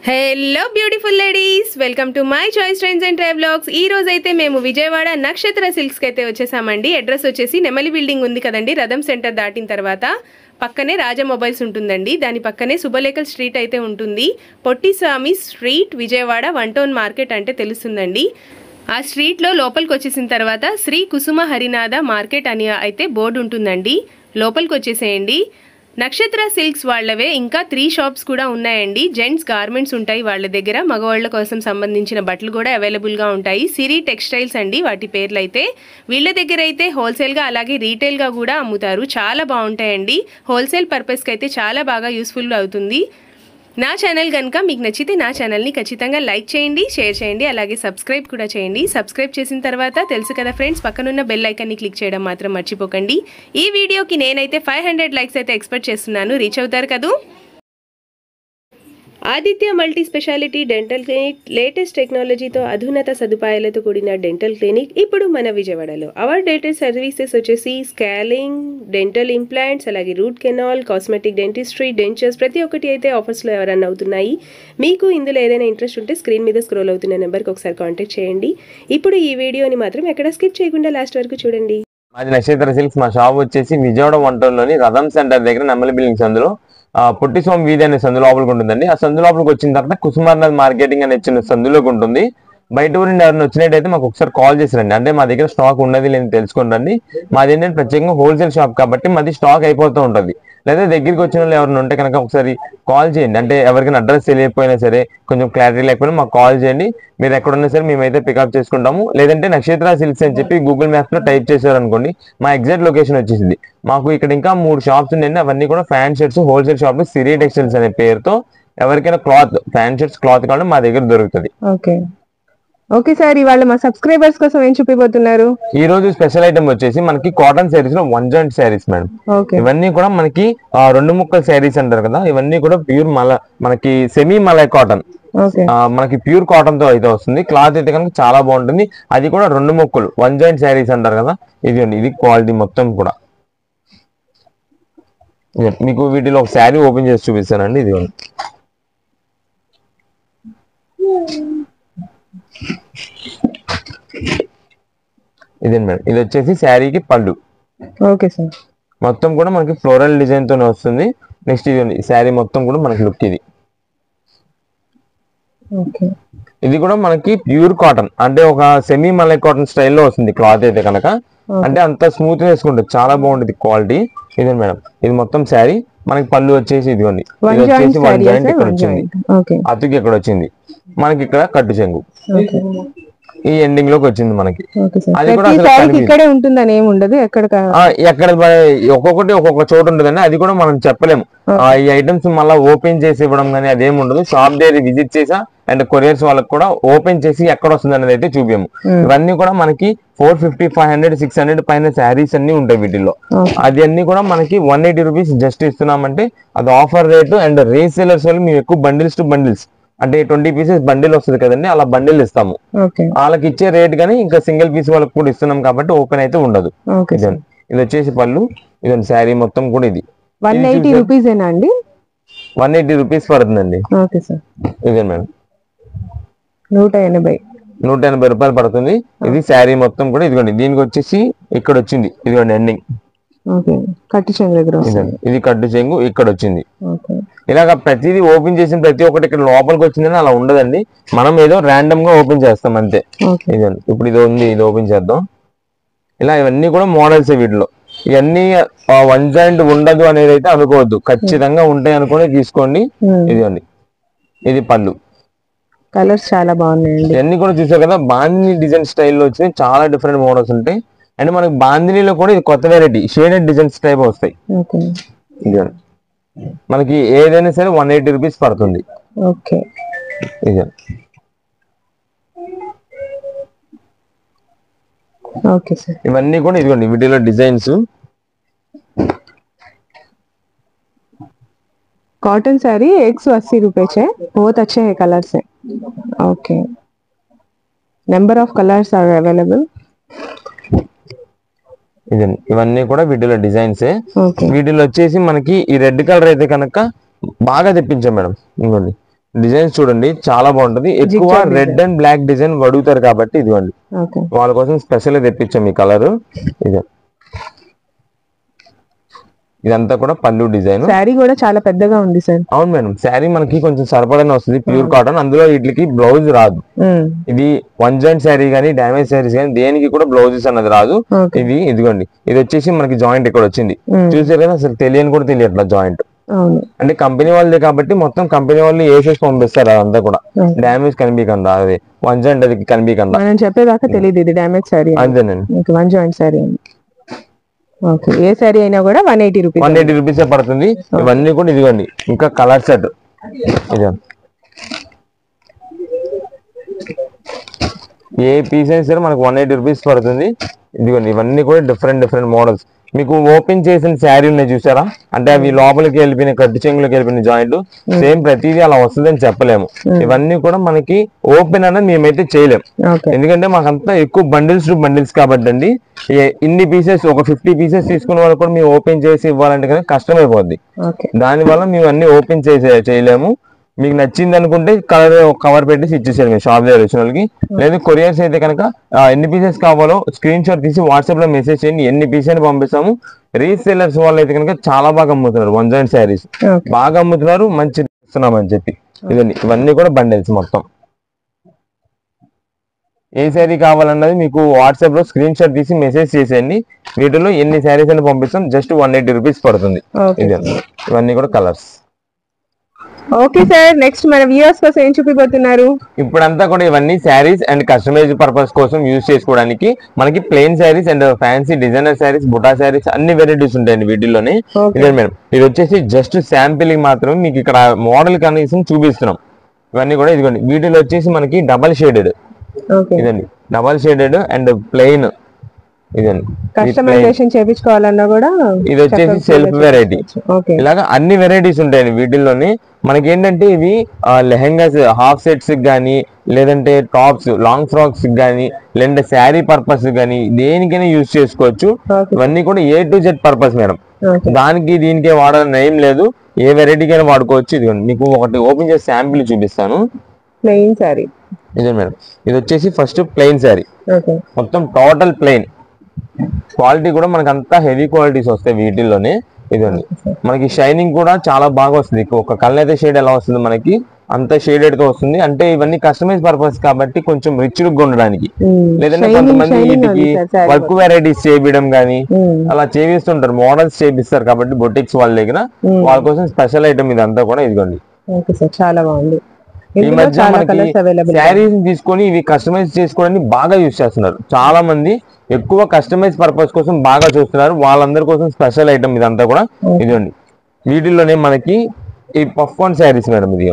Hello beautiful ladies, welcome to my choice trends and travelogues. ఈ రోజు అయితే మేము విజయవాడ నక్షత్ర సిల్క్స్కి అయితే వచ్చేసామండి. అడ్రస్ వచ్చేసి నెమలి బిల్డింగ్ ఉంది కదండి, రథం సెంటర్ దాటిన తర్వాత పక్కనే రాజా మొబైల్స్ ఉంటుందండి. దాని పక్కనే శుభలేఖల్ స్ట్రీట్ అయితే ఉంటుంది. Pottiswamy street Vijayawada 1 town market అంటే తెలుస్తుందండి. ఆ స్ట్రీట్లో లోపలికి వచ్చేసిన తర్వాత శ్రీ కుసుమ హరినాథ మార్కెట్ అని అయితే బోర్డు ఉంటుందండి. లోపలికి వచ్చేసేయండి. నక్షత్ర సిల్క్స్ వాళ్ళవే ఇంకా 3 షాప్స్ కూడా ఉన్నాయండి. జెంట్స్ గార్మెంట్స్ ఉంటాయి వాళ్ళ దగ్గర, మగవాళ్ళ కోసం సంబంధించిన బట్టలు కూడా అవైలబుల్గా ఉంటాయి. సిరి టెక్స్టైల్స్ అండి వాటి పేర్లు అయితే. వీళ్ళ దగ్గర అయితే హోల్సేల్గా అలాగే రీటైల్గా కూడా అమ్ముతారు. చాలా బాగుంటాయండి. హోల్సేల్ పర్పస్కి అయితే చాలా బాగా యూస్ఫుల్ అవుతుంది. నా ఛానల్ కనుక మీకు నచ్చితే నా ఛానల్ని ఖచ్చితంగా లైక్ చేయండి, షేర్ చేయండి, అలాగే సబ్స్క్రైబ్ కూడా చేయండి. సబ్స్క్రైబ్ చేసిన తర్వాత తెలుసు కదా ఫ్రెండ్స్, పక్కనున్న బెల్ ఐకాన్ని క్లిక్ చేయడం మాత్రం మర్చిపోకండి. ఈ వీడియోకి నేనైతే 500 లైక్స్ అయితే ఎక్స్పెక్ట్ చేస్తున్నాను. రీచ్ అవుతారు కదూ. Aditya multi speciality dental clinic latest టెక్నాలజీతో అధునాత సదుపాయాలతో కూడిన డెంటల్ క్లినిక్ ఇప్పుడు మన విజయవాడలో. అవర్ డెంటల్ సర్వీసెస్ వచ్చేసి స్కాలింగ్, డెంటల్ ఇంప్లాంట్స్, అలాగే root canal, cosmetic dentistry, dentures ప్రతి ఒక్కటి అయితే ఆఫర్స్లో రన్ అవుతున్నాయి. మీకు ఇందులో ఏదైనా ఇంట్రెస్ట్ ఉంటే స్క్రీన్ మీద స్క్రోల్ అవుతున్న నెంబర్కి ఒకసారి కాంటాక్ట్ చేయండి. ఇప్పుడు ఈ వీడియోని మాత్రం ఎక్కడ స్కిప్ చేయకుండా లాస్ట్ వరకు చూడండి. మాది నక్షత్ర సిల్క్స్. మా షాప్ వచ్చేసి విజయవాడ 1 టౌన్ లోని రథం సెంటర్ దగ్గర నెమలి బిల్డింగ్స్ అందులో పొట్టిస్వామి వీధి అనే సందు లోపలికి ఉంటుందండి. ఆ సందు లోపలికి వచ్చిన తర్వాత కుసుమార్నాథ్ మార్కెటింగ్ అనే చిన్న సందులోకి ఉంటుంది. బయట ఊరిని ఎవరైనా వచ్చినట్టయితే మాకు ఒకసారి కాల్ చేసిరండి. అంటే మా దగ్గర స్టాక్ ఉన్నది లేని తెలుసుకోండి. మాది ఏంటంటే ప్రత్యేకంగా హోల్సేల్ షాప్ కాబట్టి మాది స్టాక్ అయిపోతూ ఉంటుంది. లేదా దగ్గరికి వచ్చిన వాళ్ళు ఎవరైనా ఉంటే కనుక ఒకసారి కాల్ చేయండి. అంటే ఎవరికైనా అడ్రస్ తెలియకపోయినా సరే, కొంచెం క్లారిటీ లేకపోయినా మాకు కాల్ చేయండి. మీరు ఎక్కడున్నా సరే మేమైతే పికప్ చేసుకుంటాము. లేదంటే నక్షత్ర సిల్క్స్ అని చెప్పి గూగుల్ మ్యాప్స్ లో టైప్ చేశారనుకోండి, మా ఎగ్జాక్ట్ లొకేషన్ వచ్చేసింది. మాకు ఇక్కడ ఇంకా 3 షాప్స్ ఉన్నాయండి. అవన్నీ కూడా ఫ్యాన్ షర్ట్స్ హోల్సేల్ షాప్ సిరి టెక్స్టైల్స్ అనే పేరుతో. ఎవరికైనా క్లాత్, ఫ్యాన్ షర్ట్స్ క్లాత్ కావాలంటే మా దగ్గర దొరుకుతుంది. ఓకే సార్, ఇవాళ మా సబ్స్క్రైబర్స్ కోసం ఏం చూపిపోతున్నారు? ఈ రోజు స్పెషల్ ఐటమ్ వచ్చేసి మనకి కాటన్ శారీస్ లో 1 జాయింట్ శారీస్ మేడం. ఇవన్నీ కూడా మనకి 2 ముక్కల శారీస్ అంటారు కదా, ఇవన్నీ కూడా ప్యూర్ మనకి సెమీ మలై కాటన్. మనకి ప్యూర్ కాటన్ తో అయితే వస్తుంది. క్లాత్ అయితే కనుక చాలా బాగుంటుంది. అది కూడా 2 ముక్కలు 1 జాయింట్ శారీస్ అంటారు కదా. ఇది క్వాలిటీ మొత్తం కూడా. మీకు వీటిలో ఒక శారీ ఓపెన్ చేసి చూపిస్తానండి. ఇది ఇదేంటి మేడం, ఇది వచ్చేసి శారీకి పళ్ళు. Okay sir. మొత్తం కూడా మనకి ఫ్లోరల్ డిజైన్ తోనే వస్తుంది. నెక్స్ట్ ఇది శారీ మొత్తం కూడా మనకి లుక్ ఇది. ఇది కూడా మనకి ప్యూర్ కాటన్, అంటే ఒక సెమీ మలై కాటన్ స్టైల్లో వస్తుంది క్లాత్ అయితే కనుక. అంటే అంత స్మూత్ వేసుకుంటుంది, చాలా బాగుంటుంది క్వాలిటీ. ఇదే మేడం, ఇది మొత్తం శారీ. మనకి పళ్ళు వచ్చేసి ఇదిగోండి, ఇది వచ్చేసి 1 జాయింట్ ఇక్కడ వచ్చింది, అతుకి ఇక్కడ వచ్చింది, మనకి ఇక్కడ కట్టు చెంగు ఈ ఎండింగ్ లోకి వచ్చింది మనకి. అది కూడా ఇక్కడే ఉంటుందని ఏమి ఉండదు, ఎక్కడ ఒక్కొక్కటి ఒక్కొక్క చోటు ఉంటుందండి. అది కూడా మనం చెప్పలేము. ఈ ఐటమ్స్ మళ్ళీ ఓపెన్ చేసి ఇవ్వడం కానీ అదేమి ఉండదు. షాప్ దగ్గర విజిట్ చేసా అండ్ కొరియర్స్ వాళ్ళకి కూడా ఓపెన్ చేసి ఎక్కడ వస్తుంది అనేది అయితే చూపాము. ఇవన్నీ కూడా మనకి 450, 500, 600 పైన శారీస్ అన్ని ఉంటాయి వీటిల్లో. అది అన్ని కూడా మనకి 180 రూపీస్ జస్ట్ ఇస్తున్నామంటే అది ఆఫర్ రేటు. అండ్ రీసేలర్స్ వాళ్ళు మేము ఎక్కువ బండిల్స్ టు బండిల్స్, అంటే 20 పీసెస్ బండిల్ వస్తుంది కదండి, అలా బండిల్ ఇస్తాము. వాళ్ళకి ఇచ్చే రేట్ కానీ ఇంకా సింగిల్ పీస్ వాళ్ళకి కూడా ఇస్తున్నాం కాబట్టి ఓపెన్ అయితే ఉండదు. ఇది వచ్చేసి పళ్ళు, ఇదండి శారీ మొత్తం కూడా. ఇది 180 రూపీస్ అండి, 180 రూపీస్ పడుతుందండి. ఇదే మేడం, 180 రూపాయలు పడుతుంది. ఇది శారీ మొత్తం కూడా. ఇదిగోండి, దీనికి వచ్చేసి ఇక్కడ వచ్చింది, ఇదిగోండి ఎండింగ్ ఇది కట్టు చెంగు ఇక్కడ వచ్చింది. ఇలాగ ప్రతిదీ ఓపెన్ చేసిన ప్రతి ఒక్కటి ఇక్కడ లోపలికి వచ్చిందని అలా ఉండదండి. మనం ఏదో ర్యాండమ్ గా ఓపెన్ చేస్తాం అంతే. ఇదండి, ఇప్పుడు ఇది ఉంది, ఇది ఓపెన్ చేద్దాం. ఇలా ఇవన్నీ కూడా మోడల్స్. వీటిలో ఇవన్నీ 1 జాయింట్ ఉండదు అనేది అయితే అనుకోవద్దు, ఖచ్చితంగా ఉంటాయి అనుకుని తీసుకోండి. ఇదిగోండి, ఇది పళ్ళు. కలర్స్ చాలా బాగున్నాయండి. ఇవన్నీ కూడా చూసారు కదా, బాందిని డిజైన్ స్టైల్లో వచ్చినాయి. చాలా డిఫరెంట్ మోడల్స్ ఉంటాయి. అండ్ మనకి బాందినీలో కూడా ఇది కొత్త వెరైటీ షేడెడ్ డిజైన్స్ టైప్ వస్తాయి. మనకి ఏదైనా సరే 180 రూపీస్ పడుతుంది. ఇవన్నీ కూడా ఇదిగోండి వీటిలో డిజైన్స్. कॉटन साड़ी 180 रुपए है, बहुत अच्छे है कलर्स है. Okay, number of colours are available. ఇవన్నీ కూడా వీటిలో డిజైన్స్. వీటిలో వచ్చేసి మనకి ఈ రెడ్ కలర్ అయితే కనుక బాగా తెప్పించాం మేడం. ఇంకోండి, డిజైన్స్ చూడండి చాలా బాగుంటది. ఎక్కువ Zigzag red and black design అడుగుతారు కాబట్టి ఇదిగోండి ఓకే. వాళ్ళ కోసం స్పెషల్ తెప్పించాం ఈ కలర్. ఇదంతా కూడా పళ్ళు డిజైన్. శారీ కూడా చాలా పెద్దగా ఉంది సార్. అవును మేడం, శారీ మనకి కొంచెం సరిపడనే వస్తుంది, ప్యూర్ కాటన్. అందులో వీటికి బ్లౌజ్ రాదు. ఇది వన్ జాయింట్ శారీ గానీ డ్యామేజ్ శారీస్ కానీ దేనికి కూడా బ్లౌజెస్ అన్నది రాదు. ఇది ఇదిగోండి ఇది వచ్చేసి మనకి జాయింట్ ఇక్కడ వచ్చింది చూసారు కదా, అసలు తెలియని కూడా తెలియట్లా జాయింట్. అంటే కంపెనీ వాళ్ళదే కాబట్టి మొత్తం కంపెనీ వాళ్ళు వేసేసి పంపిస్తారు, అదంతా కూడా డ్యామేజ్ కనిపించకుండా, అది వన్ జాయింట్ అది కనిపించకుండా. మనం చెప్పేదాకా తెలియదు ఇది డ్యామేజ్ శారీ అంతేనండి. వన్ జాయింట్ శారీ అండి. ఓకే, ఏ శారీ అయినా కూడా 180 రూపీస్ పడుతుంది. ఇవన్నీ కూడా ఇదిగోండి ఇంకా కలర్ సెట్ ఇది ఏ పీస్ అయినా సరే మనకు 180 రూపీస్ పడుతుంది. ఇదిగోండి ఇవన్నీ కూడా డిఫరెంట్ మోడల్స్. మీకు ఓపెన్ చేసిన శారీ ఉన్నాయి చూసారా, అంటే అవి లోపలికి వెళ్ళిపోయిన కట్టు చెంగులోకి వెళ్ళిపోయిన జాయింట్ సేమ్ ప్రతిదీ అలా వస్తుందని చెప్పలేము. ఇవన్నీ కూడా మనకి ఓపెన్ అనేది మేమైతే చేయలేము, ఎందుకంటే మాకంతా ఎక్కువ బండిల్స్ కాబట్టి అండి. ఇన్ని పీసెస్ ఒక 50 పీసెస్ తీసుకున్న వాళ్ళు కూడా మేము ఓపెన్ చేసి ఇవ్వాలంటే కనుక కష్టమైపోద్ది. దానివల్ల మేము అన్ని ఓపెన్ చేయలేము. మీకు నచ్చింది అనుకుంటే కవర్ పెట్టేసి ఇచ్చేసారు మీరు షాప్ దగ్గర వచ్చిన వాళ్ళకి. లేదు కొరియర్స్ అయితే కనుక ఎన్ని పీసెస్ కావాలో స్క్రీన్ షాట్ తీసి వాట్సాప్ లో మెసేజ్ చేయండి, ఎన్ని పీసెస్ పంపిస్తాము. రీసేలర్స్ వాళ్ళు అయితే కనుక చాలా బాగా అమ్ముతున్నారు, వన్ జాయింట్ శారీస్ బాగా అమ్ముతున్నారు, మంచి ఇస్తున్నాం అని చెప్పి. ఇదండి ఇవన్నీ కూడా బండిల్స్ మొత్తం. ఏ శారీ కావాలన్నది మీకు వాట్సాప్ లో స్క్రీన్ షాట్ తీసి మెసేజ్ చేసేయండి. వీటిలో ఎన్ని శారీస్ అని పంపిస్తాం, జస్ట్ 180 రూపీస్ పడుతుంది. ఇవన్నీ కూడా కలర్స్. ఓకే సార్, నెక్స్ట్ మన వ్యూవర్స్ కోసం ఏం చూపిపోతున్నారు? ఇప్పుడంతా కూడా ఇవన్నీ శారీస్ అండ్ కస్టమైజ్ పర్పస్ కోసం యూజ్ చేసుకోవడానికి మనకి plain saris and fancy designer saris, బుటా శారీస్ అన్ని వెరైటీస్ ఉంటాయండి వీటిల్లోనే. ఇదే మేడం, ఇది వచ్చేసి జస్ట్ శాంపిల్ మాత్రమే మీకు ఇక్కడ మోడల్ కనీసం చూపిస్తున్నాం. ఇవన్నీ కూడా ఇదిగోండి వీటిలో వచ్చేసి మనకి డబల్ షేడెడ్, ఇదండి డబల్ షేడెడ్ అండ్ ప్లెయిన్. ఇదండి కస్టమైజేషన్ చేయించుకోవాలన్నా కూడా ఇది వచ్చేసి సెల్ఫ్ వెరైటీ. ఇలాగా అన్ని వెరైటీస్ ఉంటాయండి వీటిల్లోనే. మనకి ఏంటంటే ఇవి లెహెంగాస్ హాఫ్ సెట్స్ కానీ, లేదంటే టాప్స్ లాంగ్ ఫ్రాక్స్ కానీ, లేదంటే శారీ పర్పస్ కానీ దేనికైనా యూజ్ చేసుకోవచ్చు. ఇవన్నీ కూడా A to Z purpose madam, దానికి దీనికి వాడాలని ఏం లేదు, ఏ వెరైటీకైనా వాడుకోవచ్చు. ఇదిగోండి మీకు ఒకటి ఓపెన్ చేసి శాంపిల్ చూపిస్తాను. ప్లెయిన్ శారీ ఇదే మేడం, ఇది వచ్చేసి ఫస్ట్ ప్లెయిన్ శారీ, మొత్తం టోటల్ ప్లెయిన్. క్వాలిటీ కూడా మనకి అంతా హెవీ క్వాలిటీస్ వస్తాయి వీటిల్లోనే. ఇదండి మనకి షైనింగ్ కూడా చాలా బాగా వస్తుంది. ఒక కలర్ అయితే షేడ్ ఎలా వస్తుంది మనకి అంత షేడెడ్ గా వస్తుంది. అంటే ఇవన్నీ కస్టమైజ్ పర్పస్ కాబట్టి కొంచెం రిచ్ లుక్ ఉండడానికి. లేదంటే కొంతమంది వీటికి వర్క్ వెరైటీస్ చేయించడం గానీ అలా చేపిస్తుంటారు, మోడల్స్ చేపిస్తారు కాబట్టి బొటిక్స్ వాళ్ళ దగ్గర, వాళ్ళ కోసం స్పెషల్ ఐటమ్ ఇదంతా కూడా. ఇదిగోండి చాలా బాగుంది. ఈ మధ్య మనకి శారీస్ తీసుకొని ఇవి కస్టమైజ్ చేసుకోవడానికి బాగా యూజ్ చేస్తున్నారు చాలా మంది. ఎక్కువ కస్టమైజ్ పర్పస్ కోసం బాగా చూస్తున్నారు, వాళ్ళందరి కోసం స్పెషల్ ఐటమ్ ఇదంతా కూడా. ఇదిగోండి వీటిల్లోనే మనకి ఈ పఫ్కార్న్ శారీస్ మేడం, ఇది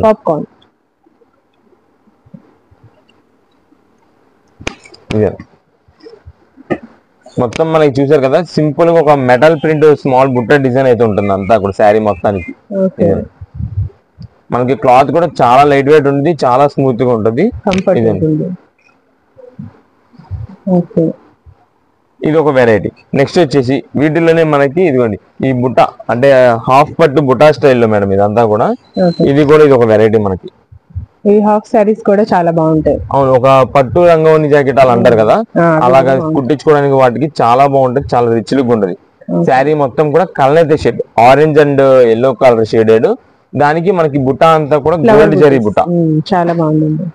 మొత్తం మనకి చూసారు కదా, సింపుల్ గా ఒక మెటల్ ప్రింట్ స్మాల్ బుట్ట డిజైన్ అయితే ఉంటుంది అంతా కూడా శారీ మొత్తానికి. మనకి క్లాత్ కూడా చాలా లైట్ వెయిట్ ఉంటుంది, చాలా స్మూత్ గా ఉంటుంది. ఇది ఒక వెరైటీ. నెక్స్ట్ వచ్చేసి వీటిలోనే మనకి ఇదిగోండి ఈ బుట్ట, అంటే హాఫ్ పట్టు బుటా స్టైల్లో మేడం ఇదంతా కూడా. ఇది కూడా ఇది ఒక వెరైటీ మనకి. ఈ హాఫ్ సారీస్ కూడా చాలా బాగుంటాయి. అవును, ఒక పట్టు రంగవల్లి జాకెట్ అలా అంటారు కదా, అలాగా కుట్టించుకోవడానికి వాటికి చాలా బాగుంటది, చాలా రిచ్ లుక్ ఉంటది. శారీ మొత్తం కూడా కలర్ అయితే shade orange and yellow colour shaded, దానికి మనకి బుట్ట అంతా కూడా గోల్డ్ జరీ బుట్ట, చాలా బాగుంది.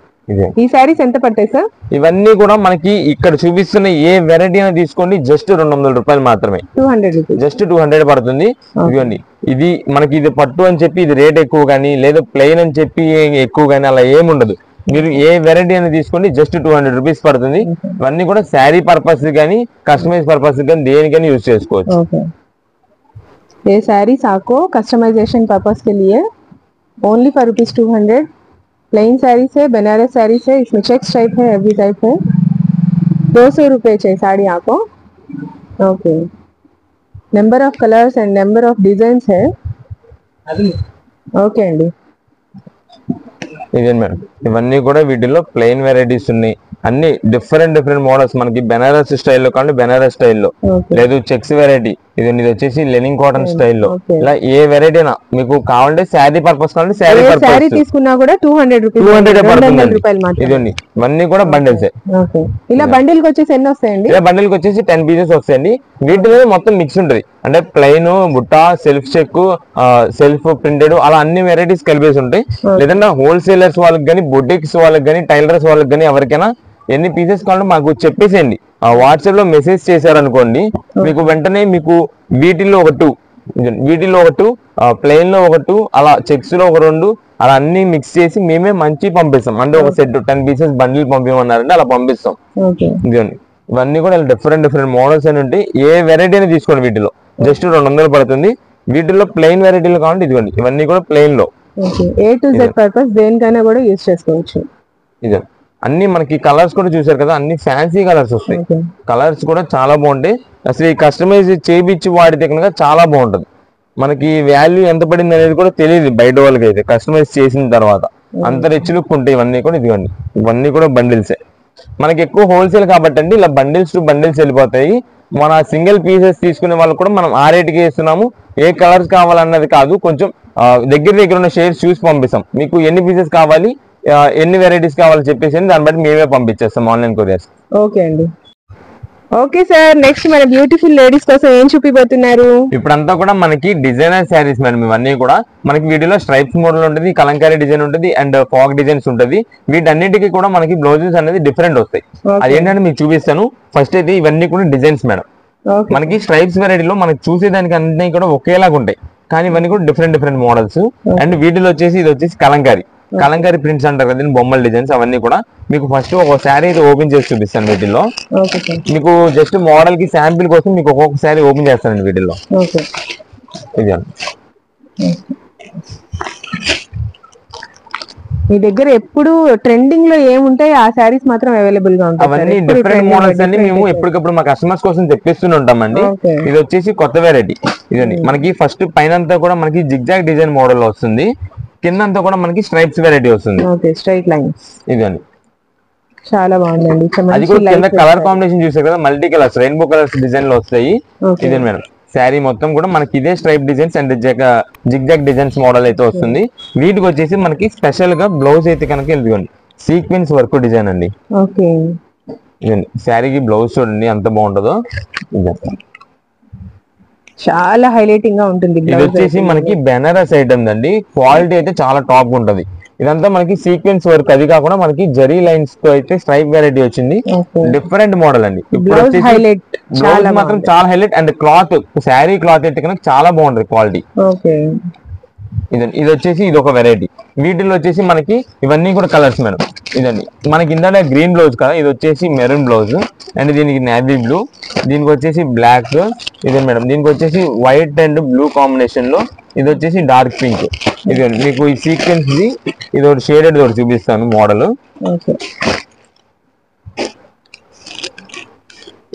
ఈ సారీస్ ఎంత పడతాయి సార్? ఇవన్నీ కూడా మనకి ఇక్కడ చూపిస్తున్న ఏ వెరైటీ అయినా తీసుకోండి, జస్ట్ 200 రూపాయలు మాత్రమే, 200 జస్ట్ 200 పడుతుంది. ఇదిగోండి ఇది మనకి ఇది పట్టు అని చెప్పి ఇది రేట్ ఎక్కువ కానీ, లేదా ప్లెయిన్ అని చెప్పి ఎక్కువ కానీ అలా ఏముండదు. మీరు ఏ వెరైటీ అయినా తీసుకోండి, జస్ట్ 200 రూపీస్ పడుతుంది. ఇవన్నీ కూడా శారీ పర్పస్ కానీ కస్టమైజ్ పర్పస్ కానీ దేనికైనా యూజ్ చేసుకోవచ్చు. ये सारीस आपको कस्टमाइजेशन पर्पस के लिए ओनली फॉर ₹200. प्लेन साड़ीस है, बनारस साड़ीस है, इसमें चेक्स टाइप है, एवरी टाइप है. 200 रुपये चाहिए साड़ी आपको. Okay, number of colours and number of designs है. ఓకే అండి, ఇదే మేడం ఇవన్నీ కూడా వీటిలో ప్లెయిన్ వెరైటీస్ ఉన్నాయి. అన్ని డిఫరెంట్ మోడల్స్ మనకి బెనారస్ స్టైల్లో కానీ బెనారస్ స్టైల్లో, లేదు చెక్స్ వెరైటీ ఇది వచ్చేసి లెనిన్ కాటన్ స్టైల్లో Okay. ఇలా ఏ వెరైటీ అయినా మీకు కావాలంటే శారీ పర్పస్ కావాలంటే శారీ శారీ పర్పస్ తీసుకున్నా కూడా 200 రూపీస్ 200 పడుతుంది రూపాయలు మాత్రమే. ఇదండి ఇవన్నీ కూడా బండిల్సే. ఓకే, ఇలా బండిల్ కి వచ్చేసి ఎన్ని వస్తాయండి? ఇలా బండిల్ కి వచ్చేసి 10 పీసెస్ వస్తాయండి. వీటి మీద మొత్తం మిక్స్ ఉంటది, అంటే ప్లెయిన్, బుట్ట, సెల్ఫ్ చెక్, సెల్ఫ్ ప్రింటెడ్ అలా అన్ని వెరైటీస్ కలిపేసి ఉంటాయి. లేదంటే హోల్సేలర్స్ వాళ్ళకి కానీ, బొటిక్స్ వాళ్ళకి కానీ, టైలర్స్ వాళ్ళకి కానీ ఎవరికైనా ఎన్ని పీసెస్ కావాలంటే మాకు చెప్పేసేయండి. వాట్సాప్ లో మెసేజ్ చేశారనుకోండి, మీకు వెంటనే మీకు వీటిల్లో ఒక 2, వీటిల్లో ఒక 2, ప్లెయిన్ లో ఒక 2, అలా చెక్స్ లో ఒక 2, అలా అన్ని మిక్స్ చేసి మేమే మంచి పంపిస్తాం. అంటే ఒక సెట్ 10 పీసెస్ బండిల్ పంపించమన్నారంటే అలా పంపిస్తాం. ఇదిగోండి ఇవన్నీ కూడా డిఫరెంట్ మోడల్స్ అని ఉంటాయి. ఏ వెరైటీ అయినా తీసుకోండి, వీటిలో జస్ట్ 200 పడుతుంది. వీటిల్లో ప్లెయిన్ వెరైటీలు కావాలంటే ఇదిగోండి ఇవన్నీ కూడా ప్లెయిన్ లో A to Z పర్పస్ దేనికైనా కూడా యూస్ చేసుకోవచ్చు. ఇదే అన్ని మనకి కలర్స్ కూడా చూసారు కదా, అన్ని ఫ్యాన్సీ కలర్స్ వస్తాయి. కలర్స్ కూడా చాలా బాగుంటాయి. అసలు ఈ కస్టమైజ్ చేయించి వాడితే కనుక చాలా బాగుంటది. మనకి వాల్యూ ఎంత పడింది అనేది కూడా తెలియదు బయట వాళ్ళకి అయితే, కస్టమైజ్ చేసిన తర్వాత అంత రిచ్ లుక్ ఉంటాయి. ఇవన్నీ కూడా ఇదిగోండి ఇవన్నీ కూడా బండిల్సే. మనకి ఎక్కువ హోల్సేల్ కాబట్టి అండి ఇలా బండిల్స్ టు బండిల్స్ వెళ్ళిపోతాయి. మన సింగిల్ పీసెస్ తీసుకునే వాళ్ళు కూడా మనం ఆ రేటుకి ఇస్తున్నాము. ఏ కలర్స్ కావాలన్నది కాదు, కొంచెం దగ్గర ఉన్న షేడ్స్ చూసి పంపిస్తాం. మీకు ఎన్ని పీసెస్ కావాలి, ఎన్ని వెరైటీస్ కావాలో చెప్పేసి దాన్ని బట్టి మేమే పంపించేస్తాం ఆన్లైన్ కొరియర్స్. ఓకే అండి. ఓకే సార్, నెక్స్ట్ మన బ్యూటిఫుల్ లేడీస్ కోసం ఏం చూపిపోతున్నారు? ఇప్పుడంతా కూడా మనకి డిజైనర్ శారీస్ మేడం. ఇవన్నీ కూడా మనకి వీటిలో స్ట్రైప్స్ మోడల్ ఉంటుంది, కలంకారీ డిజైన్ ఉంటుంది, అండ్ ఫాగ్ డిజైన్స్ ఉంటుంది. వీటన్నిటికీ కూడా మనకి బ్లౌజెస్ అనేది డిఫరెంట్ వస్తాయి. అదేంటంటే మీకు చూపిస్తాను. ఫస్ట్ అయితే ఇవన్నీ కూడా డిజైన్స్ మేడం. మనకి స్ట్రైప్స్ వెరైటీలో మనకి చూసేదానికి అన్ని కూడా ఒకేలాగా ఉంటాయి, కానీ ఇవన్నీ కూడా డిఫరెంట్ మోడల్స్. అండ్ వీటిలో వచ్చేసి ఇది వచ్చేసి కలంకారీ ప్రింట్స్ అంటారు కదా, బొమ్మల డిజైన్స్. అవన్నీ కూడా మీకు ఫస్ట్ ఒక శారీ అయితే ఓపెన్ చేసి చూపిస్తాను. వీటిల్లో మీకు జస్ట్ మోడల్ కి శాంపిల్ కోసం మీకు ఒక్కొక్క శారీ ఓపెన్ చేస్తానండి వీటిల్లో. ఇది మీ దగ్గర ఎప్పుడు ట్రెండింగ్ లో ఏముంటాయి ఆ శారీస్ మాత్రం అవైలబుల్ గా ఉంటాయి. అవన్నీ డిఫరెంట్ మోడల్స్ అన్ని మేము ఎప్పటికప్పుడు మా కస్టమర్స్ కోసం తెప్పిస్తూనే ఉంటామండి. ఇది వచ్చేసి కొత్త వెరైటీ. ఇదండి మనకి ఫస్ట్ పైన అంతా కూడా మనకి జిగ్జాగ్ డిజైన్ మోడల్ వస్తుంది, కిందంతా కూడా మనకి స్ట్రైప్స్ వెరైటీ వస్తుంది. Straight lines. ఇదండి చాలా బాగుందండి. అది కూడా కింద కలర్ కాంబినేషన్ చూసారు కదా, multi colours, rainbow colours design లో వస్తాయి. ఇదే మేడం శారీ మొత్తం కూడా మనకి ఇదే stripe designs and zigzag designs model అయితే వస్తుంది. వీటికి వచ్చేసి మనకి స్పెషల్ గా బ్లౌజ్ అయితే కనుక ఇదిగోండి సీక్వెన్స్ వర్క్ డిజైన్ అండి. ఇదండి శారీకి బ్లౌజ్ చూడండి ఎంత బాగుంటుందో. చాలా హైలైటింగ్ గా ఉంటుంది. ఇది వచ్చేసి మనకి బెనారస్ ఐటమ్ అండి. క్వాలిటీ అయితే చాలా టాప్ ఉంటుంది. ఇదంతా మనకి సీక్వెన్స్ వర్క్, అది కాకుండా మనకి జరీ లైన్స్ తో అయితే స్ట్రైప్ వెరైటీ వచ్చింది. డిఫరెంట్ మోడల్ అండి. ఇప్పుడు బ్లౌజ్ మాత్రం చాలా highlight. And cloth, sari cloth అయితే కనుక చాలా బాగుంటుంది క్వాలిటీ. ఇది వచ్చేసి ఇది ఒక వెరైటీ. వీటిలో వచ్చేసి మనకి ఇవన్నీ కూడా కలర్స్ మేడం. ఇదండి మనకి ఇందాక గ్రీన్ బ్లౌజ్ కదా, ఇది వచ్చేసి మెరూన్ బ్లౌజ్, అండ్ దీనికి నేవీ బ్లూ, దీనికి వచ్చేసి బ్లాక్. ఇదే మేడం దీనికి వచ్చేసి వైట్ అండ్ బ్లూ కాంబినేషన్ లో, ఇది వచ్చేసి డార్క్ పింక్. ఇది మీకు ఈ సీక్వెన్స్ ది ఇది ఒకటి షేడెడ్ ఒకటి చూపిస్తాను మోడల్.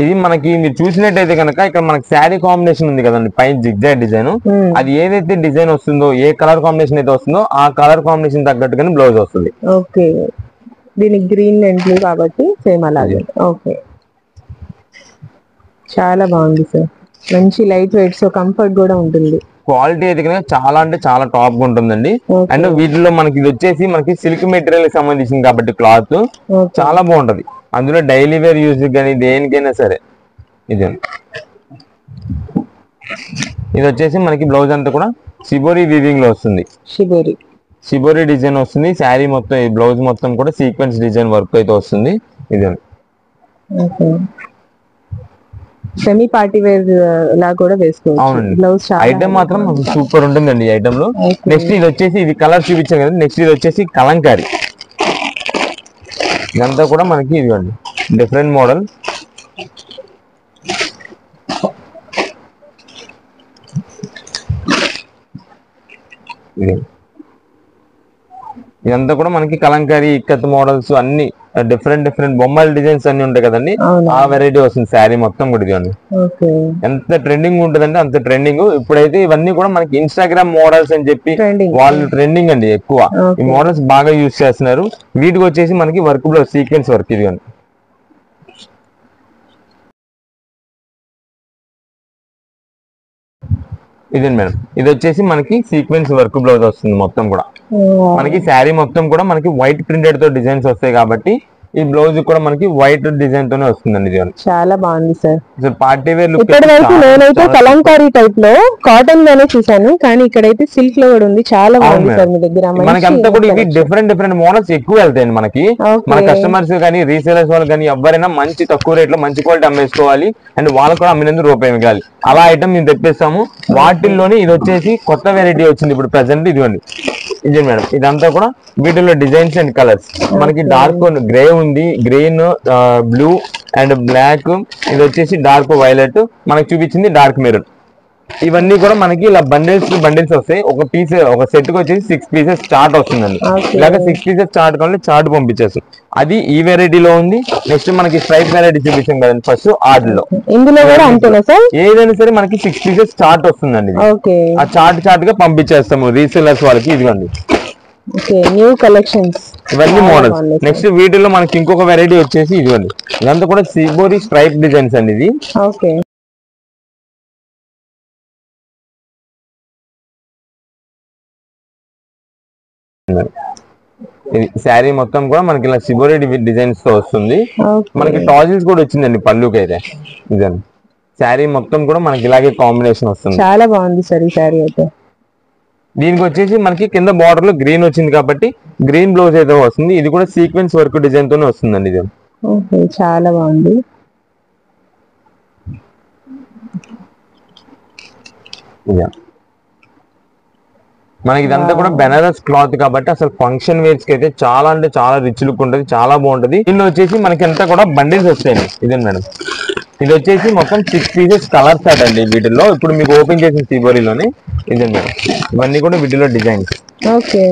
ఇది మనకి మీరు చూసినట్టయితే కనుక ఇక్కడ మనకి శారీ కాంబినేషన్ ఉంది కదండి, పైన జిగ్జాగ్ డిజైన్. అది ఏదైతే డిజైన్ వస్తుందో, ఏ కలర్ కాంబినేషన్ అయితే వస్తుందో ఆ కలర్ కాంబినేషన్ తగ్గట్టుగానే బ్లౌజ్ వస్తుంది. ఓకే, దీనికి గ్రీన్ అండ్ బ్లూ కాబట్టి సేమ్ అలాగే. ఓకే, చాలా బాగుంది సార్. మంచి లైట్ వెయిట్, సో కంఫర్ట్ కూడా ఉంటుంది. క్వాలిటీ అయితే కనుక చాలా అంటే చాలా టాప్ గా ఉంటుందండి. అండ్ వీటిలో మనకి ఇది వచ్చేసి మనకి సిల్క్ మెటీరియల్ కి సంబంధించింది కాబట్టి క్లాత్ చాలా బాగుంటది. అందులో డైలీ వేర్ యూజ్ కానీ దేనికైనా సరే. ఇది వచ్చేసి మనకి బ్లౌజ్ అంతా కూడా షిబోరి వీవింగ్ లో వస్తుంది. షిబోరి డిజైన్ వస్తుంది. శారీ మొత్తం ఈ బ్లౌజ్ మొత్తం కూడా సీక్వెన్స్ డిజైన్ వర్క్ అయితే వస్తుంది. ఇది సెమీ పార్టీ వేర్ లా కూడా వేసుకోవచ్చు. అవునండి, ఐటమ్ మాత్రం సూపర్ ఉంటుందండి ఈ ఐటమ్ లో. నెక్స్ట్ ఇది వచ్చేసి ఇది కలర్ చూపించాం కదా, నెక్స్ట్ ఇది వచ్చేసి కలంకారీ. ఇదంతా కూడా మనకి ఇదిగోండి డిఫరెంట్ మోడల్. ఇదంతా కూడా మనకి కలంకారీ ఇక్కత్ మోడల్స్ అన్ని డిఫరెంట్ బొమ్మల డిజైన్స్ అన్ని ఉంటాయి కదండి, ఆ వెరైటీ వస్తుంది శారీ మొత్తం కూడా. ఇదిగోండి ఎంత ట్రెండింగ్ ఉంటుందంటే అంత ట్రెండింగ్. ఇప్పుడైతే ఇవన్నీ కూడా మనకి ఇన్స్టాగ్రామ్ మోడల్స్ అని చెప్పి వాళ్ళు ట్రెండింగ్ అండి ఎక్కువ. ఈ మోడల్స్ బాగా యూజ్ చేస్తున్నారు. వీటికి వచ్చేసి మనకి వర్క్ బ్లౌజ్ సీక్వెన్స్ వర్క్. ఇదిగోండి ఇదే మేడం, ఇది వచ్చేసి మనకి సీక్వెన్స్ వర్క్ బ్లౌజ్ వస్తుంది మొత్తం కూడా. మనకి శారీ మొత్తం కూడా మనకి వైట్ ప్రింటెడ్ తో డిజైన్స్ వస్తాయి కాబట్టి ఈ బ్లౌజ్ కూడా మనకి వైట్ డిజైన్ తోనే వస్తుందండి. ఇది చాలా బాగుంది సార్. Party wear look. ఇప్పటి వరకు నేనైతే కలంకారీ టైప్ లో కాటన్ లోనే చూసాను, కానీ ఇక్కడైతే సిల్క్ లో కూడా ఉంది. చాలా బాగుంది సార్ మీ దగ్గర. మనకి అంతా కూడా ఇవి డిఫరెంట్ మోడల్స్ ఎక్కువ వెళ్తాయండి మనకి. మన కస్టమర్స్ కానీ రీసేలర్స్ వాళ్ళు కానీ ఎవరైనా మంచి తక్కువ రేట్ లో మంచి క్వాలిటీ అమ్మేసుకోవాలి అండ్ వాళ్ళకు కూడా అమ్మినందుకు రూపాయి మిగాలి, అలా ఐటమ్ మేము తెప్పిస్తాము. వాటిల్లోనే ఇది వచ్చేసి కొత్త వెరైటీ వచ్చింది ఇప్పుడు ప్రెసెంట్. ఇదిగోండి ఇది మేడం, ఇదంతా కూడా వీటిలో డిజైన్స్ అండ్ కలర్స్. మనకి డార్క్ గ్రే ఉంది, గ్రీన్, బ్లూ అండ్ బ్లాక్. ఇది వచ్చేసి డార్క్ వైలెట్, మనకి చూపించింది డార్క్ మెరూన్. ఇవన్నీ కూడా మనకి ఇలా బండిల్స్ వస్తాయి. ఒక పీస్ ఒక సెట్ కి వచ్చేసి 6 పీసెస్ చార్ట్ వస్తుందండి. ఇలాగ 6 పీసెస్ చార్ట్ కావాలి, చార్ట్ పంపించేస్తాం. అది ఈ వెరైటీలో ఉంది. నెక్స్ట్ మనకి స్ట్రైప్ వెరైటీ చూపించాం కదండి ఫస్ట్, ఆర్డర్ ఇందులో కూడా అంతేనా సార్? ఏదైనా సరే మనకి 6 పీసెస్ చార్ట్ వస్తుందండి. ఆ చార్ట్ గా పంపించేస్తాము రీసేలర్స్ వాళ్ళకి. ఇదిగోండి న్యూ కలెక్షన్స్, ఇవన్నీ మోడల్స్. నెక్స్ట్ వీటిలో మనకి ఇంకొక వెరైటీ వచ్చేసి ఇదిగోండి, ఇదంతా కూడా సిబోరి స్ట్రైప్ డిజైన్స్ అండి. ఇది ఓకే ఇది శారీ మొత్తం కూడా మనకి ఇలా సిబోరి డిజైన్స్ తో వస్తుంది. మనకి టాజిల్స్ కూడా వచ్చిందండి పళ్ళుకి అయితే. ఇదండి శారీ మొత్తం కూడా మనకి ఇలాగే కాంబినేషన్ వస్తుంది. చాలా బాగుంది సార్ ఈ శారీ అయితే. దీనికి వచ్చేసి మనకి కింద బార్డర్ లో గ్రీన్ వచ్చింది కాబట్టి గ్రీన్ బ్లౌజ్ అయితే వస్తుంది. ఇది కూడా సీక్వెన్స్ వర్క్ డిజైన్ తోనే వస్తుందండి. ఇది చాలా బాగుంది. మనకి ఇదంతా కూడా బెనారస్ క్లాత్ కాబట్టి అసలు ఫంక్షన్ వేర్స్ కి అయితే చాలా అంటే చాలా రిచ్ లుక్ ఉంటుంది, చాలా బాగుంటది. దీనిలో వచ్చేసి మనకి అంతా కూడా బండిల్స్ వస్తాయండి. ఇదే మేడం, ఇది వచ్చేసి మొత్తం 6 పీసెస్ కలర్ సెట్ అండి. వీటిలో ఇప్పుడు మీకు ఓపెన్ చేసిన సిబోరీలోనే ఇదే మేడం, ఇవన్నీ కూడా వీటిలో డిజైన్స్. ఓకే,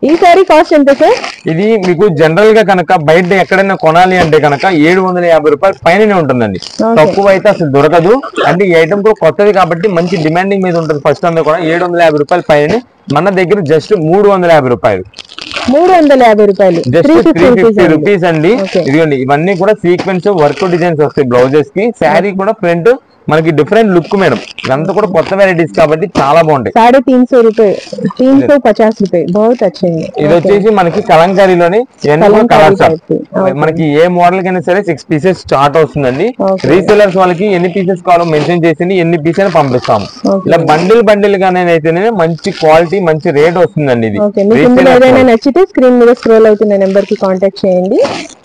ఈ సారీ కాస్ట్ ఎంత సార్? ఇది మీకు జనరల్ గా కనుక బయట ఎక్కడైనా కొనాలి అంటే కనుక 750 రూపాయలు పైననే ఉంటుందండి. తక్కువ అయితే అసలు దొరకదు. అంటే ఈ ఐటమ్ కూడా కొత్తది కాబట్టి మంచి డిమాండింగ్ మీద ఉంటుంది. ఫస్ట్ అంతా కూడా 750 రూపాయలు పైన, మన దగ్గర జస్ట్ 350 రూపాయలు. 350 రూపాయలు, జస్ట్ 350 రూపీస్ అండి. ఇదిగోండి ఇవన్నీ కూడా సీక్వెన్స్ వర్క్ డిజైన్స్ వస్తాయి బ్లౌజెస్ కి. శారీ కూడా ప్రింట్ మనకి డిఫరెంట్ లుక్ మేడం. ఇదంతా కూడా కొత్త వెరైటీస్ కాబట్టి చాలా బాగుంటాయి. 350 రూపాయలు, 350 రూపాయలు, बहुत अच्छे. ఇది వచ్చేసి మనకి కలంకారీలోని కలర్స్. మనకి ఏ మోడల్ కైనా సరే 6 పీసెస్ స్టార్ట్ వస్తుందండి. రీసేలర్స్ వాళ్ళకి ఎన్ని పీసెస్ కావాలో మెన్షన్ చేసి ఎన్ని పీసెస్ పంపిస్తాము. ఇలా బండిల్ గానే అయితేనే మంచి క్వాలిటీ మంచి రేట్ వస్తుందండి. ఇది నచ్చితే స్క్రీన్ మీద స్క్రోల్ అవుతున్న నెంబర్ కి కాంటాక్ట్ చేయండి.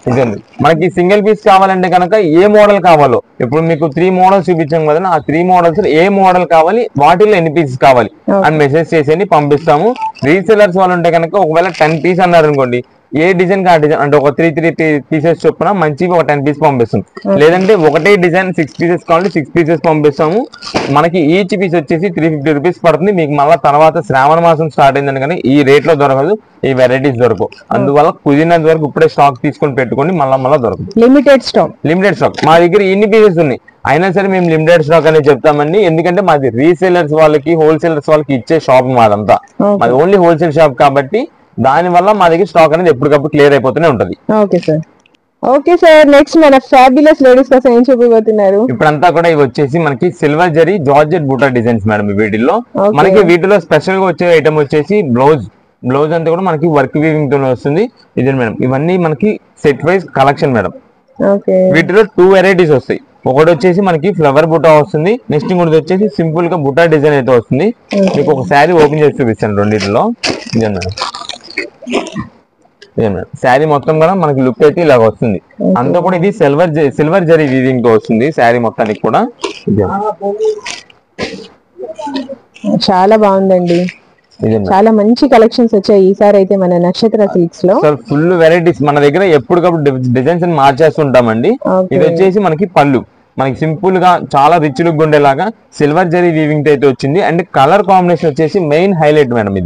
ఇదండి మనకి సింగిల్ పీస్ కావాలంటే కనుక ఏ మోడల్ కావాలో, ఇప్పుడు మీకు 3 మోడల్స్ చూపించాం కదా, ఆ 3 మోడల్స్ ఏ మోడల్ కావాలి, వాటిలో ఎన్ని పీసెస్ కావాలి అని మెసేజ్ చేసి పంపిస్తాము. రీసేలర్స్ వాళ్ళు ఉంటే కనుక ఒకవేళ 10 పీస్ అన్నారు అనుకోండి, ఏ డిజైన్ కా డిజైన్ అంటే ఒక 3 పీసెస్ చొప్పున మంచిగా ఒక 10 పీస్ పంపిస్తాం. లేదంటే ఒకటే డిజైన్ 6 పీసెస్ కావాలి, 6 పీసెస్ పంపిస్తాము. మనకి ఈచ్ పీస్ వచ్చేసి 350 రూపీస్ పడుతుంది. మీకు మళ్ళీ తర్వాత శ్రావణ మాసం స్టార్ట్ అయిందని కానీ ఈ రేట్ లో దొరకదు, ఈ వెరైటీస్ దొరకవు. అందువల్ల కుదిరినంత వరకు ఇప్పుడే స్టాక్ తీసుకొని పెట్టుకోండి, మళ్ళీ దొరకదు. లిమిటెడ్ స్టాక్ మా దగ్గర ఇన్ని పీసెస్ ఉన్నాయి. అయినా సరే మేము లిమిటెడ్ స్టాక్ అనేది చెప్తామండి. ఎందుకంటే మాది రీసేలర్స్ వాళ్ళకి హోల్సేలర్స్ వాళ్ళకి ఇచ్చే షాప్ మాదంతా, మాది ఓన్లీ హోల్సేల్ షాప్ కాబట్టి దాని వల్ల మా దగ్గర స్టాక్ అనేది ఎప్పటికప్పుడు క్లియర్ అయిపోతూనే ఉంటది. ఓకే సార్, నెక్స్ట్ మన ఫ్యాబులస్ లేడీస్ కోసం ఏం చూపిపోతున్నారు? ఇప్పుడంతా కూడా ఇవి వచ్చేసి మనకి సిల్వర్ జరీ జార్జెట్ బూటా డిజైన్స్ మేడం. వీటిల్లో మనకి వీటిలో స్పెషల్ గా వచ్చే ఐటమ్ వచ్చేసి బ్లౌజ్ అంతా కూడా మనకి వర్క్ వీవింగ్ తో వస్తుంది. ఇదే మేడం, ఇవన్నీ మనకి సెట్ వైజ్ కలెక్షన్ మేడం. వీటిలో 2 వెరైటీస్ వస్తాయి. ఒకటి వచ్చేసి మనకి ఫ్లవర్ బుటా వస్తుంది, నెక్స్ట్ ఇంకోటి వచ్చేసి సింపుల్ గా బుటా డిజైన్ అయితే వస్తుంది. మీకు ఒక శారీ ఓపెన్ చేసి చూపిస్తాను రెండింటిలో. ఇదే మేడం, శారీ మొత్తం కూడా మనకి లుక్ అయితే ఇలాగ వస్తుంది. అంతా కూడా ఇది సిల్వర్ జరీ వీవింగ్ తో వస్తుంది శారీ మొత్తానికి కూడా. చాలా బాగుందండి, చాలా మంచి కలెక్షన్స్ వచ్చాయి ఈసారి అయితే మన నక్షత్ర సిల్క్స్ లో. ఫుల్ వెరైటీస్ మన దగ్గర ఎప్పటికప్పుడు డిజైన్స్ మార్చేస్తుంటామండి. ఇది వచ్చేసి మనకి పళ్ళు, మనకి సింపుల్ గా చాలా రిచ్ లుక్ ఉండేలాగా సిల్వర్ జరీ వీవింగ్ తో అయితే వచ్చింది. అండ్ కలర్ కాంబినేషన్ వచ్చేసి మెయిన్ హైలైట్ మేడం.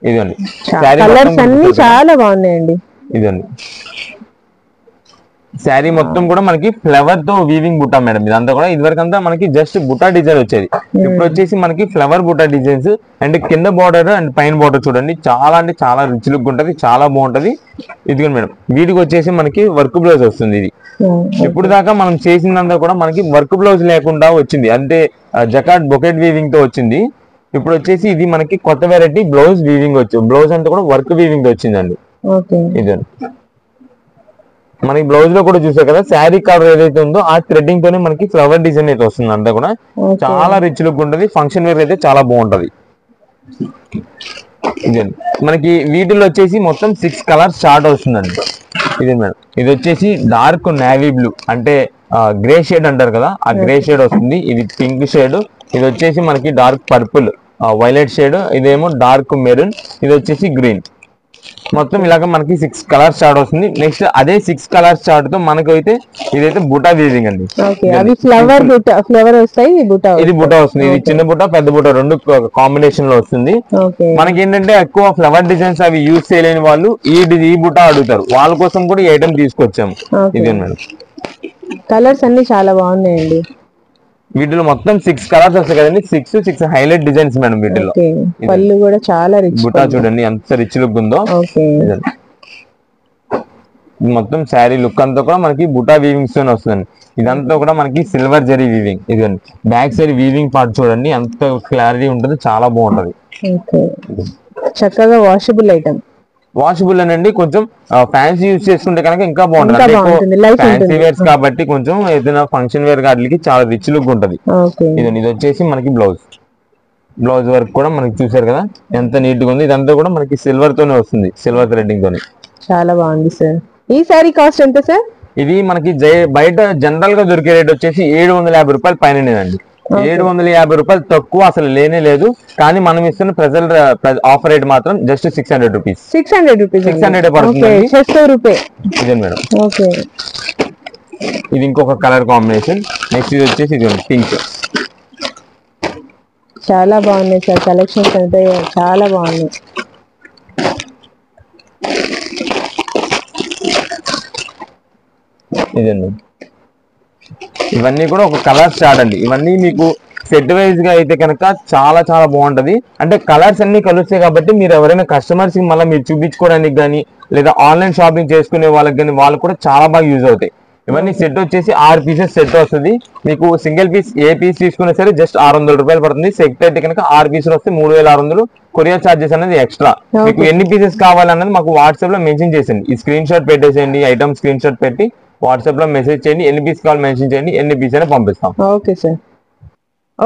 ఇదండి కలర్స్ అన్ని చాలా బాగున్నాయండి. ఇదండి శారీ మొత్తం కూడా మనకి ఫ్లవర్ తో వీవింగ్ బుట్టా మేడం. ఇదంతా కూడా ఇదివరకు అంతా మనకి జస్ట్ బుట్టా డిజైన్ వచ్చేది. ఇప్పుడు వచ్చేసి మనకి ఫ్లవర్ బుట్టా డిజైన్స్ అండ్ కింద బార్డర్ అండ్ పైన బార్డర్ చూడండి, చాలా అంటే చాలా రిచ్ లుక్ ఉంటది, చాలా బాగుంటది. ఇదిగోండి మేడం, వీటికి వచ్చేసి మనకి వర్క్ బ్లౌజ్ వస్తుంది. ఇది ఇప్పుడు దాకా మనం చేసిందంతా కూడా మనకి వర్క్ బ్లౌజ్ లేకుండా వచ్చింది, అంటే జకాట్ బొకెట్ వీవింగ్ తో వచ్చింది. ఇప్పుడు వచ్చేసి ఇది మనకి కొత్త వెరైటీ బ్లౌజ్ వీవింగ్ వచ్చింది. బ్లౌజ్ అంతా కూడా వర్క్ వీవింగ్ వచ్చిందండి. ఇదే మనకి బ్లౌజ్ లో కూడా చూసారు కదా, శారీ కలర్ ఏదైతే ఉందో ఆ థ్రెడ్డింగ్ తోనే మనకి ఫ్లవర్ డిజైన్ అయితే వస్తుంది. అంతా కూడా చాలా రిచ్ లుక్ ఉంటుంది. ఫంక్షన్ వేర్ అయితే చాలా బాగుంటది. ఇదే మనకి వీటిలో వచ్చేసి మొత్తం 6 కలర్స్ స్టార్ట్ వస్తుందండి. ఇదే మేడం, ఇది వచ్చేసి డార్క్ నేవీ బ్లూ, అంటే గ్రే షేడ్ అంటారు కదా, ఆ గ్రే షేడ్ వస్తుంది. ఇది పింక్ షేడ్, ఇది వచ్చేసి మనకి డార్క్ పర్పుల్ వైలెట్ షేడ్, ఇదేమో డార్క్ మెరూన్, ఇది వచ్చేసి గ్రీన్. మొత్తం ఇలాగ మనకి 6 కలర్స్ స్టార్ట్ వస్తుంది. నెక్స్ట్ అదే 6 కలర్స్ స్టార్ట్ తో మనకైతే ఇదైతే బుటా వీవింగ్ అండి. ఫ్లవర్ వస్తాయి, ఇది బుటా వస్తుంది. ఇది చిన్న బుటా పెద్ద బుటా రెండు కాంబినేషన్ లో వస్తుంది. మనకి ఏంటంటే ఎక్కువ ఫ్లవర్ డిజైన్స్ అవి యూజ్ చేయలేని వాళ్ళు ఈ బుటా అడుగుతారు, వాళ్ళ కోసం కూడా ఈ ఐటమ్ తీసుకొచ్చాము. ఇదే మేడం, కలర్స్ అన్ని చాలా బాగున్నాయండి. వీటిలో మొత్తం 6 కలర్స్ వస్తాయి కదండి. 6 హైలైట్ డిజైన్స్ మేడం. వీటిలో పళ్ళు కూడా చాలా రిచ్, బుటా చూడండి ఎంత రిచ్ లుక్ ఉందో. మొత్తం శారీ లుక్ అంతా కూడా మనకి బుటా వీవింగ్స్ తోనే వస్తుంది. ఇదంతా కూడా మనకి సిల్వర్ జరీ వీవింగ్. ఇదండి బ్యాక్ సైడ్ వీవింగ్ పార్ట్ చూడండి ఎంత క్లారిటీ ఉంటుంది, చాలా బాగుంటది. చక్కగా వాషబుల్ ఐటమ్. వాషబుల్ అనండి, కొంచెం ఫ్యాన్సీ యూజ్ చేసుకుంటే కనుక ఇంకా బాగుంటది. ఫ్యాన్సీ వేర్స్ కాబట్టి కొంచెం ఏదైనా ఫంక్షన్ వేర్ వాటికి చాలా రిచ్ లుక్ ఉంటది. ఇది వచ్చేసి మనకి బ్లౌజ్ వర్క్ కూడా మనకి చూసారు కదా ఎంత నీట్ గా ఉంది. ఇదంతా కూడా మనకి సిల్వర్ తోనే వస్తుంది, సిల్వర్ థ్రెడ్డింగ్ తోనే. చాలా బాగుంది సార్. ఈ సారీ కాస్ట్ ఎంత సార్? ఇది మనకి బయట జనరల్ గా దొరికే రేట్ వచ్చేసి 750 రూపాయలు పైననేదండి. 750 రూపాయలు తక్కువ అసలు లేనే లేదు. కానీ మనం ఇస్తున్న ప్రెజెంట్ ఆఫర్ రేట్ మాత్రం జస్ట్ 600 రూపీస్. 600 పడుతుంది. ఇదే మేడం. ఇది ఇంకొక కలర్ కాంబినేషన్. నెక్స్ట్ ఇది వచ్చేసి ఇది పింక్. చాలా బాగున్నాయి సార్, కలెక్షన్స్ అయితే చాలా బాగున్నాయి. ఇదండి, ఇవన్నీ కూడా ఒక కలర్ స్టార్ట్ అండి. ఇవన్నీ మీకు సెట్ వైజ్ గా అయితే కనుక చాలా చాలా బాగుంటది. అంటే కలర్స్ అన్ని కలుస్తాయి కాబట్టి మీరు ఎవరైనా కస్టమర్స్ కి మళ్ళీ మీరు చూపించుకోవడానికి కానీ లేదా ఆన్లైన్ షాపింగ్ చేసుకునే వాళ్ళకి కానీ వాళ్ళకి కూడా చాలా బాగా యూజ్ అవుతాయి. ఇవన్నీ సెట్ వచ్చేసి 6 పీసెస్ సెట్ వస్తుంది. మీకు సింగిల్ పీస్ ఏ పీస్ తీసుకున్నా సరే జస్ట్ 600 రూపాయలు పడుతుంది. సెట్ అయితే కనుక 6 పీసులు వస్తే 3600. కొరియర్ చార్జెస్ అనేది ఎక్స్ట్రా. మీకు ఎన్ని పీసెస్ కావాలన్నది మాకు వాట్సాప్ లో మెన్షన్ చేసేయండి. ఈ స్క్రీన్ షాట్ పెట్టేసేయండి, ఐటమ్ స్క్రీన్ షాట్ పెట్టి వాట్సాప్ లో మెసేజ్ చేయండి. ఎన్ని పీస్ కావాలి మెన్షన్ చేయండి, ఎన్ని పీస్ అయినా పంపిస్తాం.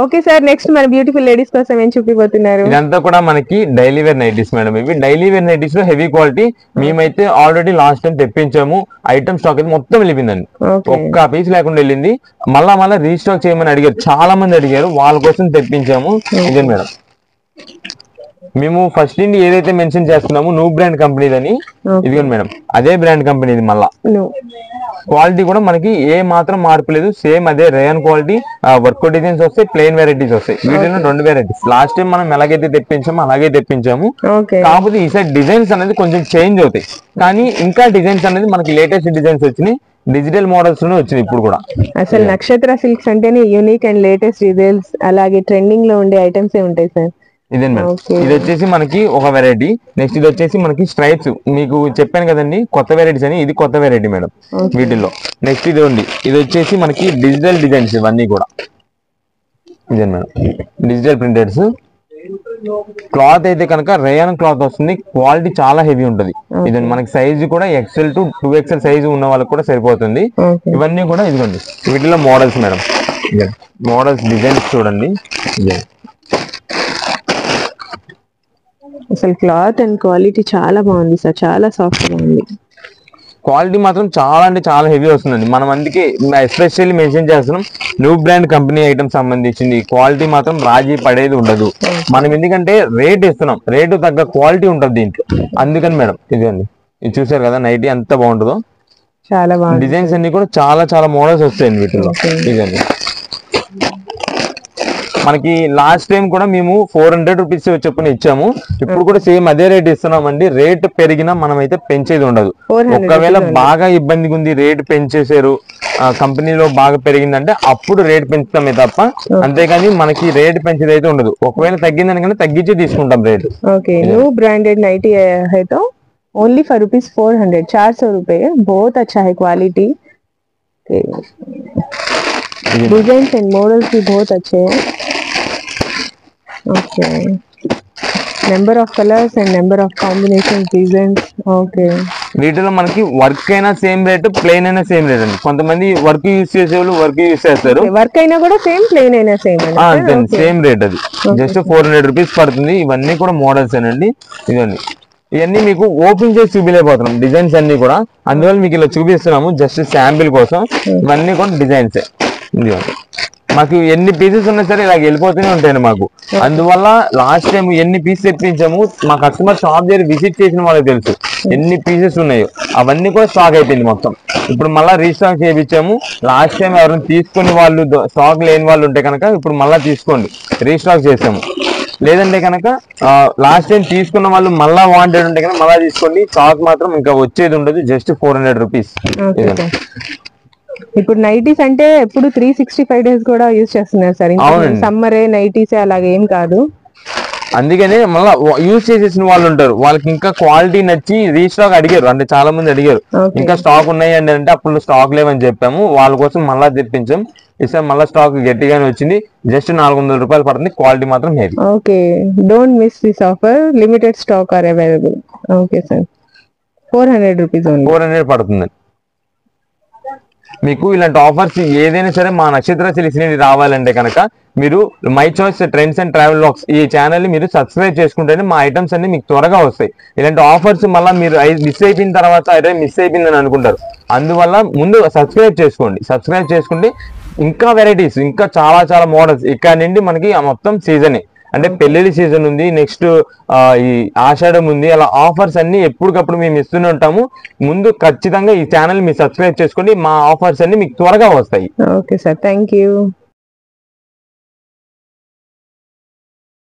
ఓకే సార్, నెక్స్ట్ మన బ్యూటిఫుల్ లేడీస్ కోసం ఏం చూపిపోతున్నారు? ఇదంతా కూడా మనకి డైలీ వేర్ నైటీస్ మేడం. ఇవి డైలీ వేర్ నైటీస్ లో హెవీ క్వాలిటీ. మేమైతే ఆల్రెడీ లాస్ట్ టైం తెప్పించాము. ఐటమ్ స్టాక్ అయితే మొత్తం వెళ్ళిపోయిందండి, ఒక్క పీస్ లేకుండా వెళ్ళింది. మళ్ళా రీస్టాక్ చేయమని అడిగారు, చాలా మంది అడిగారు, వాళ్ళ కోసం తెప్పించాము. ఇదే మేడం, మేము ఫస్ట్ నుండి ఏదైతే మెన్షన్ చేస్తున్నామో న్యూ బ్రాండ్ కంపెనీదని, ఇదిగోండి మేడం అదే బ్రాండ్ కంపెనీది. మళ్ళా క్వాలిటీ కూడా మనకి ఏ మాత్రం మార్పు లేదు, సేమ్ అదే రేయన్ క్వాలిటీ. వర్క్ డిజైన్స్ వస్తాయి, ప్లెయిన్ వెరైటీస్ వస్తాయి. వీటిలో 2 వెరైటీస్. లాస్ట్ టైం మనం ఎలాగైతే తెప్పించామో అలాగే తెప్పించాము. కాకపోతే ఈసారి డిజైన్స్ అనేది కొంచెం చేంజ్ అవుతాయి, కానీ ఇంకా డిజైన్స్ అనేది మనకి లేటెస్ట్ డిజైన్స్ వచ్చినాయి. డిజిటల్ మోడల్స్ లోనే వచ్చినాయి ఇప్పుడు కూడా. అసలు నక్షత్ర సిల్క్స్ అంటేనే యూనిక్ అండ్ లేటెస్ట్ డిజైన్స్, అలాగే ట్రెండింగ్ లో ఉండే ఐటమ్స్ ఏ ఉంటాయి సార్. ఇదే మేడం, ఇది వచ్చేసి మనకి ఒక వెరైటీ. నెక్స్ట్ ఇది వచ్చేసి మనకి స్ట్రైప్స్. మీకు చెప్పాను కదండి కొత్త వెరైటీస్ అని, ఇది కొత్త వెరైటీ మేడం వీటిల్లో. నెక్స్ట్ ఇది ఉంది, ఇది వచ్చేసి మనకి డిజిటల్ డిజైన్స్. ఇవన్నీ కూడా ఇదే మేడం, డిజిటల్ ప్రింటెడ్స్. క్లాత్ అయితే కనుక రేయన్ క్లాత్ వస్తుంది, క్వాలిటీ చాలా హెవీ ఉంటుంది. ఇది మనకి సైజు కూడా XL to 2XL సైజు ఉన్న వాళ్ళకి కూడా సరిపోతుంది. ఇవన్నీ కూడా ఇదిగోండి వీటిలో మోడల్స్ మేడం. మోడల్స్ డిజైన్స్ చూడండి. అసలు క్లాత్ అండ్ క్వాలిటీ చాలా బాగుంది సార్, చాలా సాఫ్ట్ గా ఉంది. క్వాలిటీ మాత్రం చాలా అంటే చాలా హెవీ వస్తుందండి. మనం అందుకే ఎస్పెషల్లీ మెన్షన్ చేస్తున్నాం, న్యూ బ్రాండ్ కంపెనీ ఐటమ్ సంబంధించింది. క్వాలిటీ మాత్రం రాజీ పడేది ఉండదు. మనం ఎందుకంటే రేట్ ఇస్తున్నాం, రేటు తగ్గ క్వాలిటీ ఉంటుంది దీంట్లో, అందుకని మేడం. ఇదండి, ఇది చూసారు కదా నైటీ ఎంత బాగుంటుందో. చాలా బాగుంది. డిజైన్స్ అన్ని కూడా చాలా చాలా మోడల్స్ వస్తాయండి వీటిలో. ఇదండి మనకి లాస్ట్ టైం కూడా మేము 400 రూపీస్ చొప్పున ఇచ్చాము. ఇప్పుడు కూడా సేమ్ అదే రేట్ ఇస్తున్నామండి. రేట్ పెరిగినా మనం అయితే పెంచేది ఉండదు. ఒకవేళ బాగా ఇబ్బందిగా ఉంది, రేట్ పెంచేసారు, కంపెనీలో బాగా పెరిగిందంటే అప్పుడు రేట్ పెంచుతామే తప్ప, అంతేగాని మనకి రేట్ పెంచేది అయితే ఉండదు. ఒకవేళ తగ్గిందనికన్నా తగ్గించి తీసుకుంటాం రేటు. న్యూ బ్రాండెడ్ नाइटी है तो ओनली फॉर ₹400 400 रुपए। बहुत अच्छा है क्वालिटी, डिजाइन एंड मॉडल्स भी बहुत अच्छे हैं. Okay, number of colours and number of combinations designs. Okay, వీటిలో మనకి వర్క్ అయినా సేమ్ రేట్, ప్లెయిన్ అయినా సేమ్ రేట్ అండి. కొంతమంది వర్క్ యూస్ చేసేవాళ్ళు వర్క్ యూస్ చేస్తారు, వర్క్ అయినా కూడా సేమ్, ప్లెయిన్ అయినా సేమ్. అంతే, సేమ్ రేట్. అది జస్ట్ 400 రూపీస్ పడుతుంది. ఇవన్నీ కూడా మోడల్స్ అండి. ఇదండి, ఇవన్నీ మీకు ఓపెన్ చేసి చూపించలేకపోతున్నాం డిజైన్స్ అన్ని కూడా, అందువల్ల మీకు ఇలా చూపిస్తున్నాము జస్ట్ శాంపిల్ కోసం. ఇవన్నీ కూడా డిజైన్స్. ఇదిగోండి, మాకు ఎన్ని పీసెస్ ఉన్నా సరే ఇలా వెళ్ళిపోతూనే ఉంటాయండి మాకు. అందువల్ల లాస్ట్ టైం ఎన్ని పీసెస్ తెప్పించాము, మా కస్టమర్ షాప్ దగ్గర విజిట్ చేసిన వాళ్ళకి తెలుసు ఎన్ని పీసెస్ ఉన్నాయో. అవన్నీ కూడా స్టాక్ అయిపోయింది మొత్తం. ఇప్పుడు మళ్ళీ రీస్టాక్ చేయించాము. లాస్ట్ టైం ఎవరైనా తీసుకుని వాళ్ళు స్టాక్ లేని వాళ్ళు ఉంటే కనుక ఇప్పుడు మళ్ళీ తీసుకోండి, రీస్టాక్ చేసాము. లేదంటే కనుక లాస్ట్ టైం తీసుకున్న వాళ్ళు మళ్ళీ వాంటెడ్ ఉంటే కనుక మళ్ళీ తీసుకోండి. స్టాక్ మాత్రం ఇంకా వచ్చేది ఉండదు. Just 400 rupees. ఇప్పుడు నైటీస్ అంటే ఎప్పుడు 365 డేస్ కూడా యూజ్ చేస్తున్నారు సార్. సమ్మరే నైటీస్ అలాగే ఏం కాదు. అందుకనే మళ్ళీ యూజ్ చేసేసిన వాళ్ళు ఉంటారు, వాళ్ళకి ఇంకా క్వాలిటీ నచ్చి రీస్టాక్ అడిగారు. అంటే చాలా మంది అడిగారు ఇంకా స్టాక్ ఉన్నాయి అండి అంటే, అప్పుడు స్టాక్ లేవని చెప్పాము. వాళ్ళ కోసం మళ్ళీ తెప్పించాం. ఈసారి మళ్ళీ స్టాక్ గట్టిగానే వచ్చింది. జస్ట్ 400 రూపాయలు పడుతుంది. క్వాలిటీ మాత్రం heavy. Okay, don't miss this offer. Limited stock or available. Okay sir, 400 rupees, 400 పడుతుంది. మీకు ఇలాంటి ఆఫర్స్ ఏదైనా సరే మా నక్షత్ర సిల్క్స్ నుండి రావాలంటే కనుక మీరు my choice trends and travel vlogs ఈ ఛానల్ ని మీరు సబ్స్క్రైబ్ చేసుకుంటేనే మా ఐటమ్స్ అన్ని మీకు త్వరగా వస్తాయి. ఇలాంటి ఆఫర్స్ మళ్ళీ మీరు మిస్ అయిపోయిన తర్వాత అదే మిస్ అయిపోయిందని అనుకుంటారు. అందువల్ల ముందు సబ్స్క్రైబ్ చేసుకోండి. సబ్స్క్రైబ్ చేసుకుంటే ఇంకా వెరైటీస్, ఇంకా చాలా చాలా మోడల్స్ ఇక్కడ నుండి మనకి మొత్తం సీజనే. అంటే పెళ్లి సీజన్ ఉంది, నెక్స్ట్ ఈ ఆషాఢం ఉంది, అలా ఆఫర్స్ అన్ని ఎప్పటికప్పుడు మేము ఇస్తూనే ఉంటాము. ముందు ఖచ్చితంగా ఈ ఛానల్ మీరు సబ్స్క్రైబ్ చేసుకోండి, మా ఆఫర్స్ అన్ని మీకు త్వరగా వస్తాయి. Okay sir, thank you.